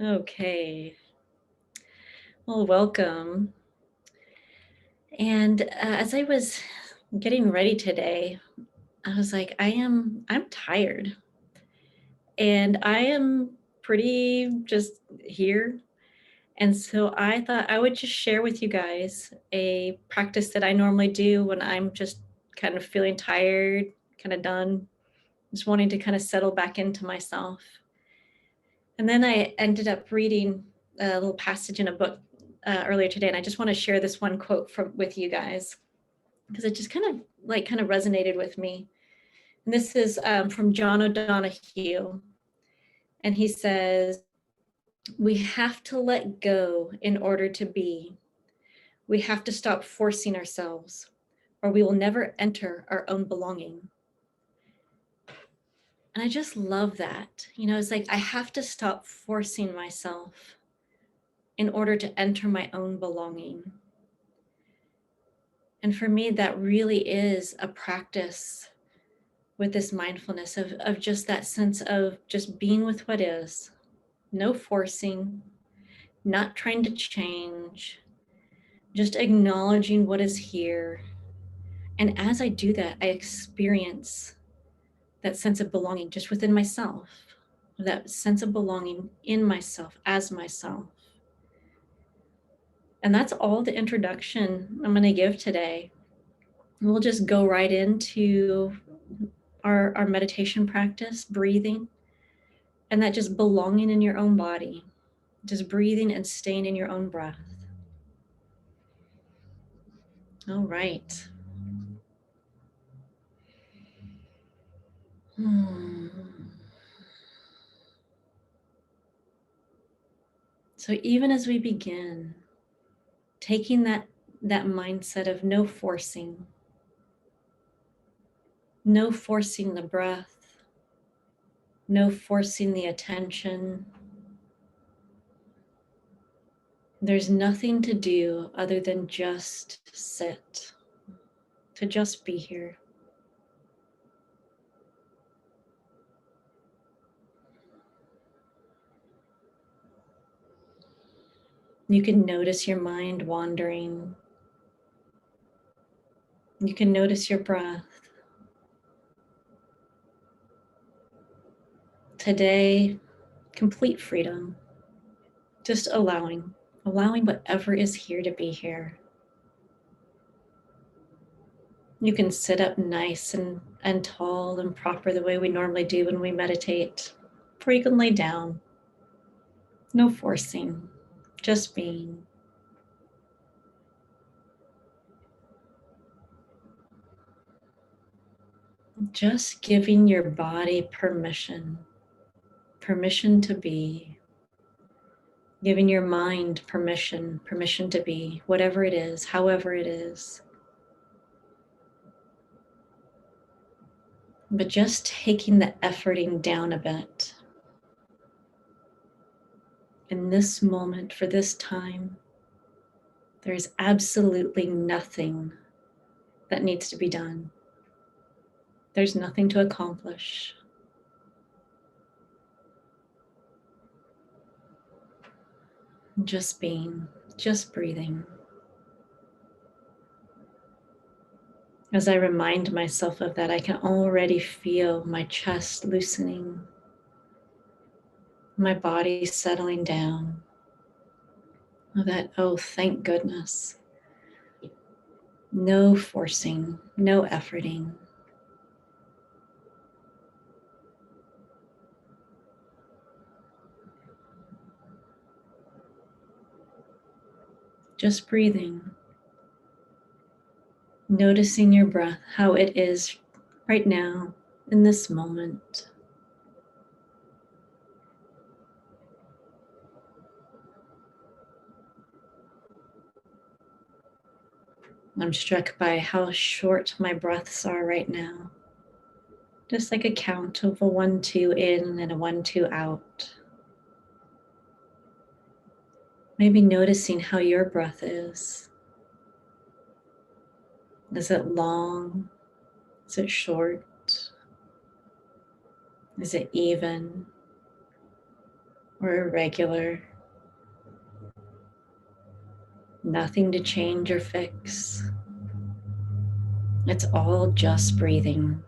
Okay. Well, welcome. And as I was getting ready today, I was like, I'm tired. And I am pretty just here. And so I thought I would just share with you guys a practice that I normally do when I'm just kind of feeling tired, kind of done, just wanting to kind of settle back into myself. And then I ended up reading a little passage in a book earlier today, and I just want to share this one quote with you guys because it just kind of resonated with me. And this is from John O'Donohue, and he says, "We have to let go in order to be. We have to stop forcing ourselves, or we will never enter our own belonging." And I just love that. It's like I have to stop forcing myself in order to enter my own belonging. And for me, that really is a practice with this mindfulness of just that sense of just being with what is, no forcing, not trying to change, just acknowledging what is here. And as I do that, I experience that sense of belonging just within myself, that sense of belonging in myself, as myself. And that's all the introduction I'm going to give today. We'll just go right into our meditation practice, breathing, and that just belonging in your own body, just breathing and staying in your own breath. All right. So even as we begin, taking that mindset of no forcing the breath, no forcing the attention. There's nothing to do other than just sit, to just be here. You can notice your mind wandering. You can notice your breath. Today, complete freedom, just allowing whatever is here to be here. You can sit up nice and tall and proper the way we normally do when we meditate. Or you can lay down. No forcing, just being. Just giving your body permission to be. Giving your mind permission to be, whatever it is, however it is. But just taking the efforting down a bit. In this moment, for this time, there's absolutely nothing that needs to be done. There's nothing to accomplish. Just being, just breathing. As I remind myself of that, I can already feel my chest loosening, my body settling down. Oh, thank goodness. No forcing, no efforting. Just breathing. Noticing your breath, how it is right now in this moment. I'm struck by how short my breaths are right now. Just like a count of a 1-2 in and a 1-2 out. Maybe noticing how your breath is. Is it long? Is it short? Is it even? or irregular. Nothing to change or fix. It's all just breathing.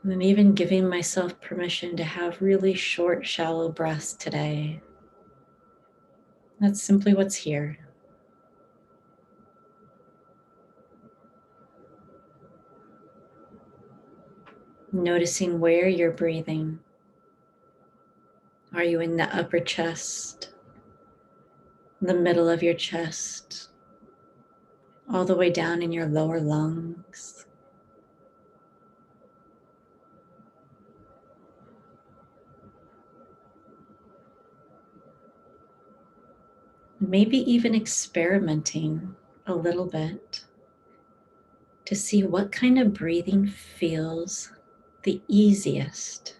And then even giving myself permission to have really short, shallow breaths today. That's simply what's here. Noticing where you're breathing. Are you in the upper chest, the middle of your chest, all the way down in your lower lungs? Maybe even experimenting a little bit to see what kind of breathing feels the easiest,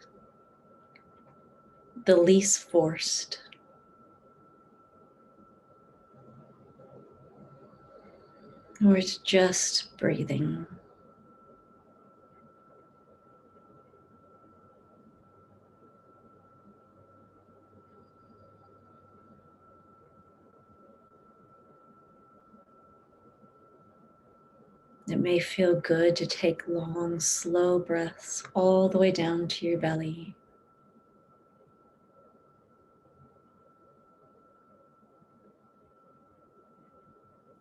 the least forced. Or it's just breathing. It may feel good to take long, slow breaths all the way down to your belly.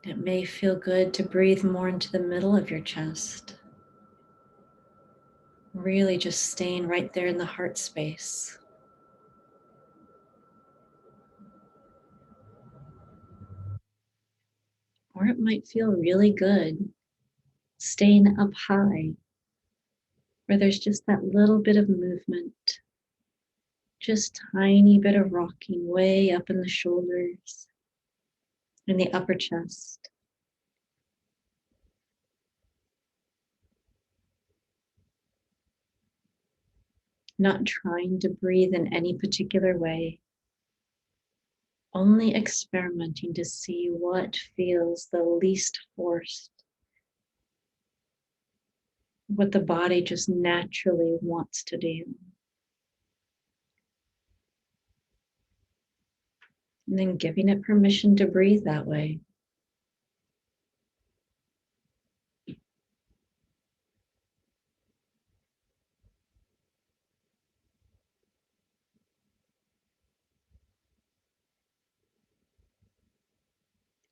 It may feel good to breathe more into the middle of your chest. Really just staying right there in the heart space. Or it might feel really good staying up high, where there's just that little bit of movement, just tiny bit of rocking way up in the shoulders, in the upper chest. Not trying to breathe in any particular way, only experimenting to see what feels the least forced, what the body just naturally wants to do. And then giving it permission to breathe that way.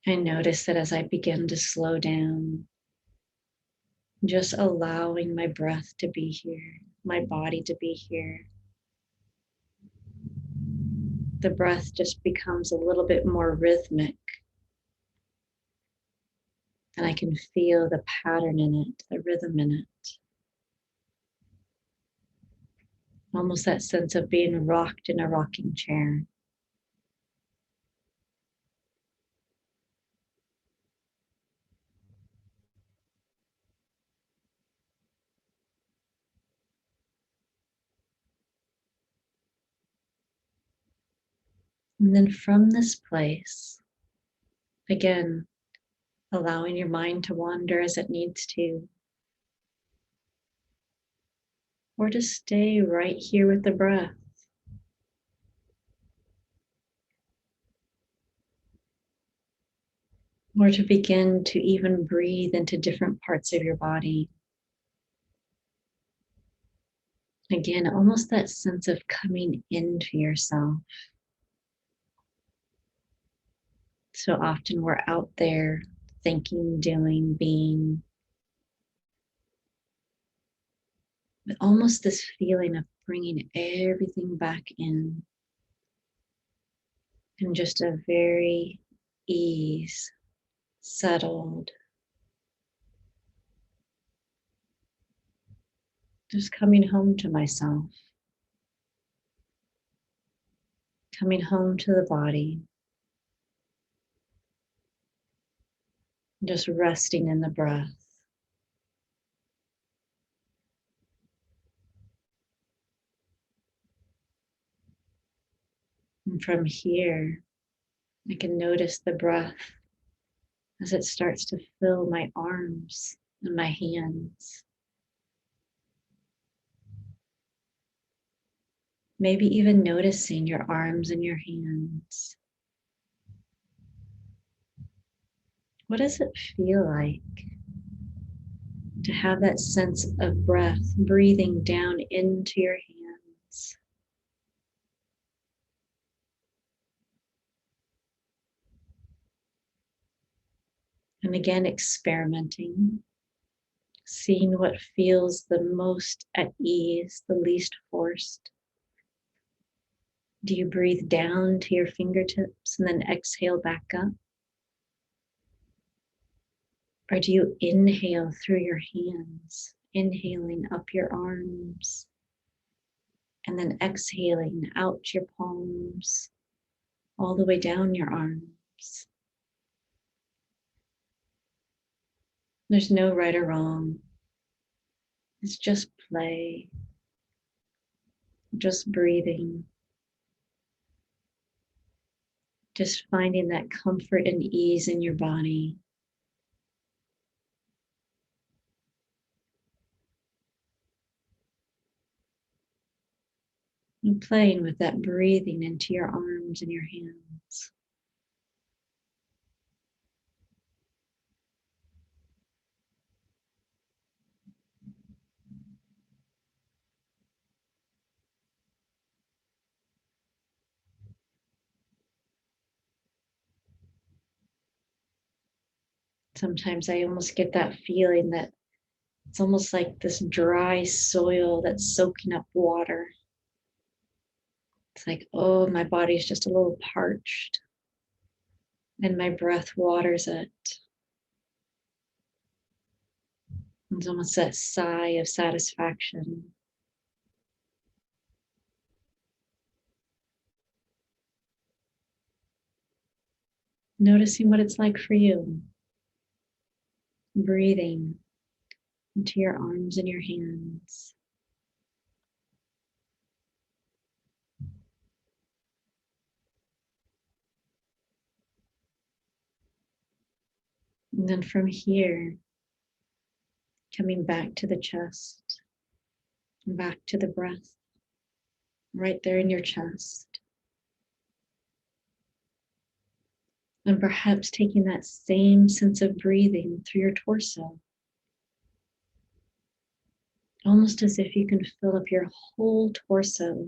I notice that as I begin to slow down, just allowing my breath to be here, my body to be here, the breath just becomes a little bit more rhythmic, and I can feel the pattern in it, the rhythm in it. Almost that sense of being rocked in a rocking chair. And then from this place, again, allowing your mind to wander as it needs to, or to stay right here with the breath. Or to begin to even breathe into different parts of your body. Again, almost that sense of coming into yourself. So often we're out there thinking, doing, being, with almost this feeling of bringing everything back in just a very ease, settled, just coming home to myself, coming home to the body, just resting in the breath. And from here, I can notice the breath as it starts to fill my arms and my hands. Maybe even noticing your arms and your hands. What does it feel like to have that sense of breath breathing down into your hands? And again, experimenting, seeing what feels the most at ease, the least forced. Do you breathe down to your fingertips and then exhale back up? Or do you inhale through your hands, inhaling up your arms, and then exhaling out your palms, all the way down your arms? There's no right or wrong. It's just play, just breathing, just finding that comfort and ease in your body. And playing with that breathing into your arms and your hands. Sometimes I almost get that feeling that it's almost like this dry soil that's soaking up water. It's like, oh, my body's just a little parched, and my breath waters it. It's almost that sigh of satisfaction. Noticing what it's like for you, breathing into your arms and your hands. And then from here, coming back to the chest, back to the breath, right there in your chest. And perhaps taking that same sense of breathing through your torso, almost as if you can fill up your whole torso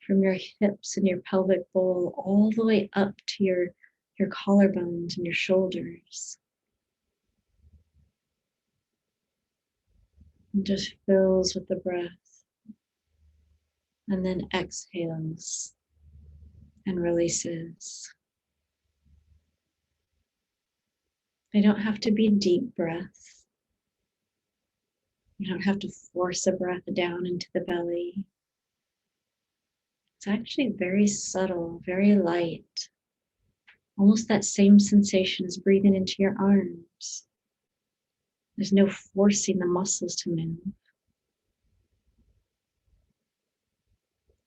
from your hips and your pelvic bowl all the way up to your collarbones and your shoulders. And just fills with the breath and then exhales and releases. They don't have to be deep breaths. You don't have to force a breath down into the belly. It's actually very subtle, very light. Almost that same sensation as breathing into your arms. There's no forcing the muscles to move.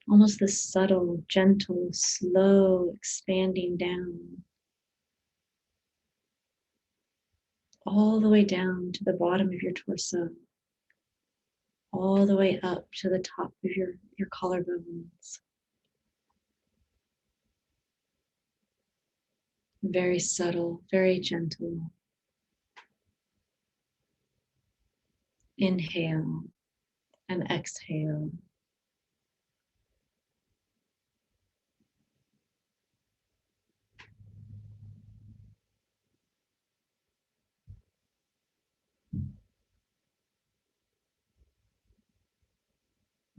Almost this subtle, gentle, slow expanding down. All the way down to the bottom of your torso. All the way up to the top of your collarbones. Very subtle, very gentle. Inhale and exhale.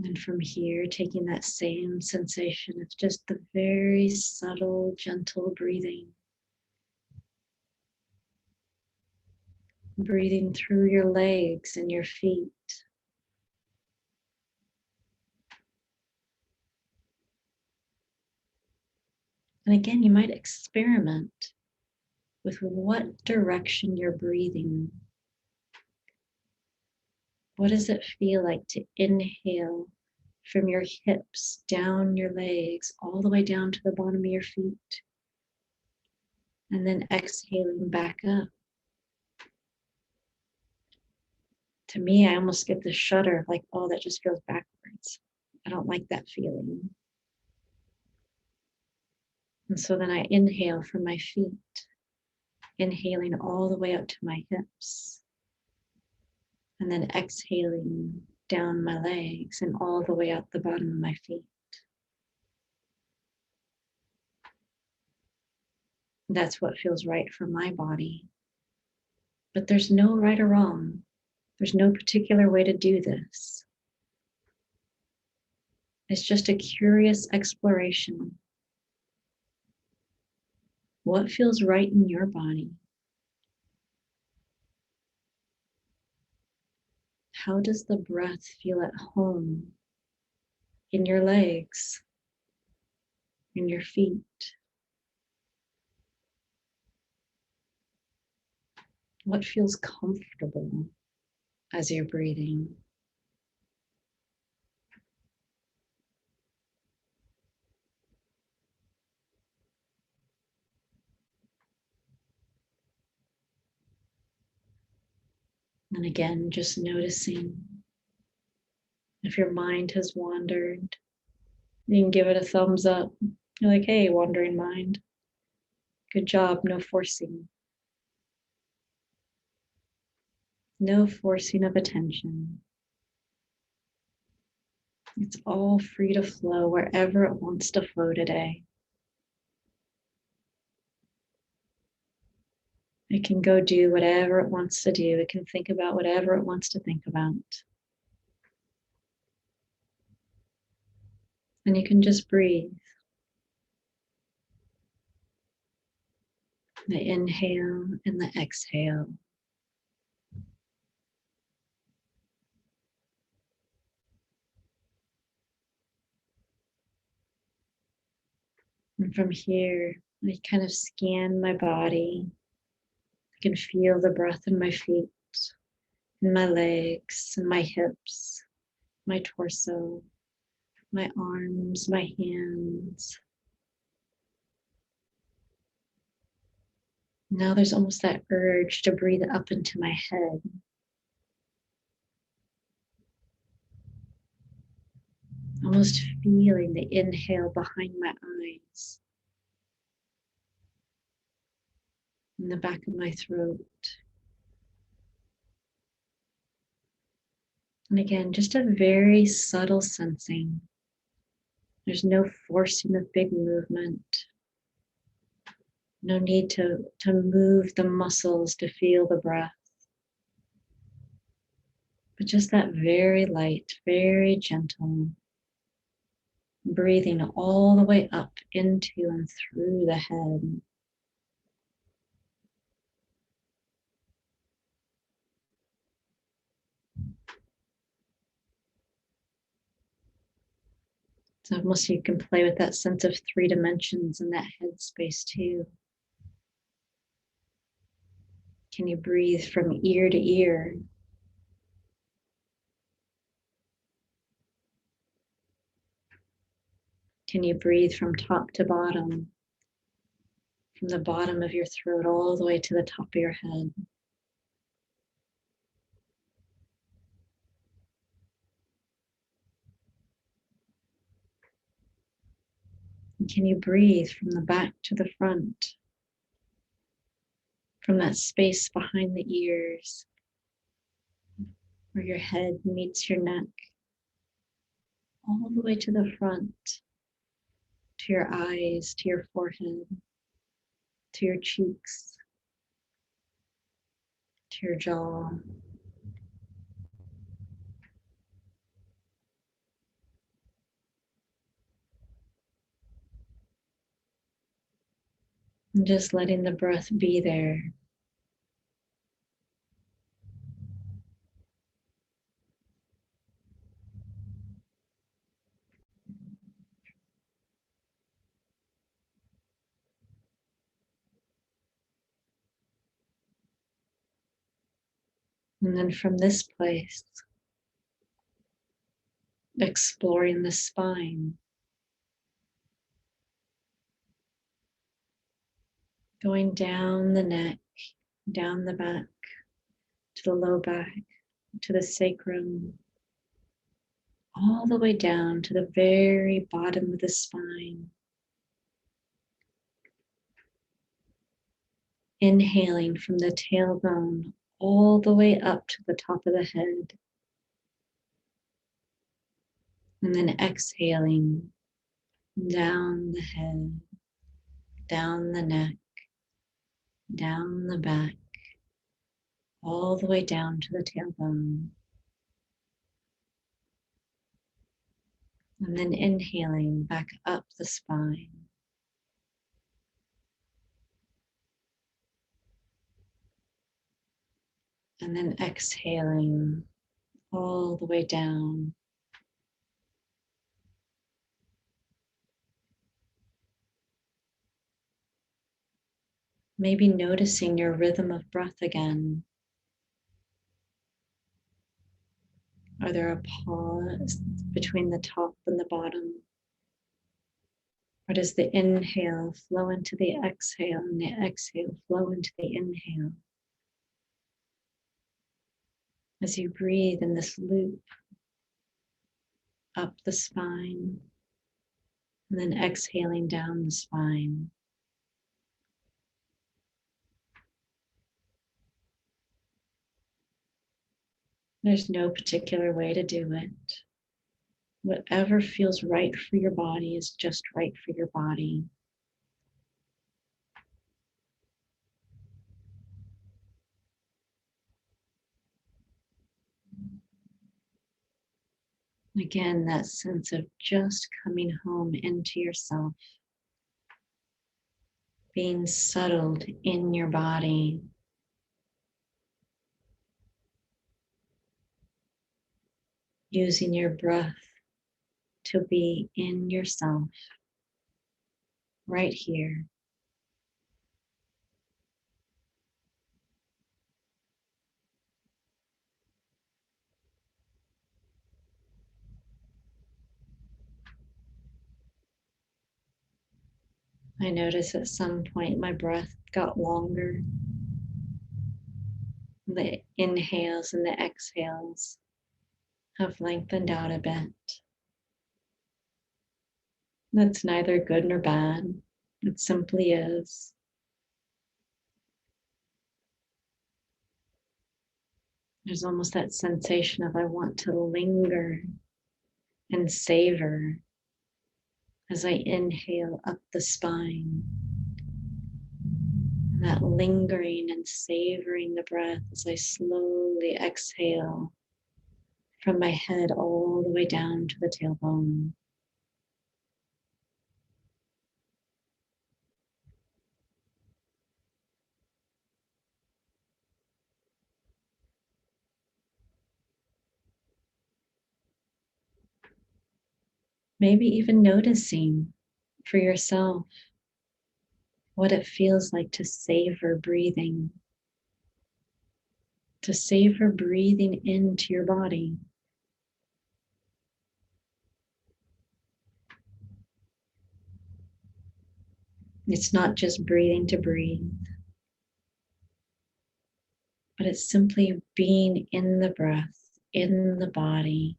And from here, taking that same sensation of just the very subtle, gentle breathing. Breathing through your legs and your feet. And again, you might experiment with what direction you're breathing. What does it feel like to inhale from your hips, down your legs, all the way down to the bottom of your feet? And then exhaling back up. To me, I almost get the shudder, like, oh, that just feels backwards. I don't like that feeling. And so then I inhale from my feet, inhaling all the way up to my hips, and then exhaling down my legs and all the way out the bottom of my feet. That's what feels right for my body. But there's no right or wrong. There's no particular way to do this. It's just a curious exploration. What feels right in your body? How does the breath feel at home in your legs, in your feet? What feels comfortable as you're breathing? And again, just noticing if your mind has wandered, you can give it a thumbs up. You're like, hey, wandering mind, good job, no forcing. No forcing of attention. It's all free to flow wherever it wants to flow today. It can go do whatever it wants to do. It can think about whatever it wants to think about. And you can just breathe. The inhale and the exhale. And from here, I kind of scan my body. I can feel the breath in my feet, in my legs, and my hips, my torso, my arms, my hands. Now there's almost that urge to breathe up into my head. Almost feeling the inhale behind my eyes, in the back of my throat. And again, just a very subtle sensing. There's no forcing of big movement. No need to move the muscles to feel the breath. But just that very light, very gentle, breathing all the way up into and through the head. So almost you can play with that sense of 3 dimensions in that head space too. Can you breathe from ear to ear? Can you breathe from top to bottom? From the bottom of your throat all the way to the top of your head? And can you breathe from the back to the front? From that space behind the ears, where your head meets your neck, all the way to the front, to your eyes, to your forehead, to your cheeks, to your jaw. And just letting the breath be there. And then from this place, exploring the spine, going down the neck, down the back, to the low back, to the sacrum, all the way down to the very bottom of the spine. Inhaling from the tailbone all the way up to the top of the head. And then exhaling down the head, down the neck, down the back, all the way down to the tailbone. And then inhaling back up the spine. And then exhaling all the way down. Maybe noticing your rhythm of breath again. Are there a pause between the top and the bottom? Or does the inhale flow into the exhale and the exhale flow into the inhale? As you breathe in this loop up the spine and then exhaling down the spine. There's no particular way to do it. Whatever feels right for your body is just right for your body. Again, that sense of just coming home into yourself, being settled in your body. Using your breath to be in yourself, right here. I noticed at some point my breath got longer. The inhales and the exhales have lengthened out a bit. That's neither good nor bad. It simply is. There's almost that sensation of I want to linger and savor as I inhale up the spine. And that lingering and savoring the breath as I slowly exhale from my head all the way down to the tailbone. Maybe even noticing for yourself what it feels like to savor breathing, into your body. It's not just breathing to breathe, but it's simply being in the breath, in the body.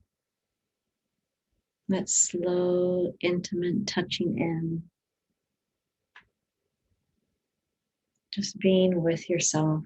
That slow, intimate touching in. Just being with yourself.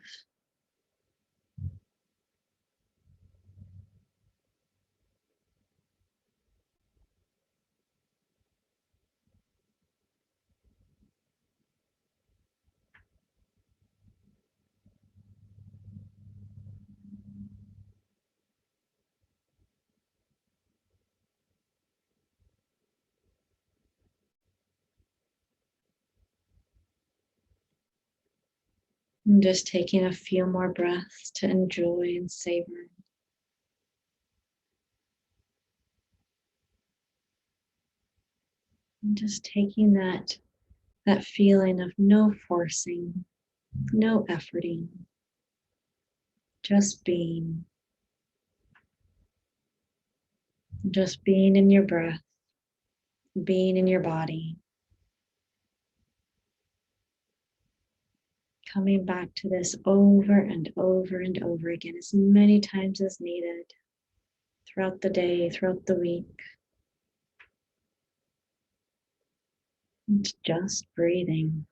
And just taking a few more breaths to enjoy and savor. And just taking that feeling of no forcing, no efforting, just being in your breath, being in your body, coming back to this over and over and over again as many times as needed throughout the day, throughout the week. It's just breathing.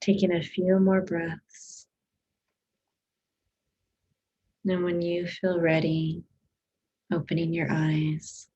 Taking a few more breaths. And when you feel ready, opening your eyes.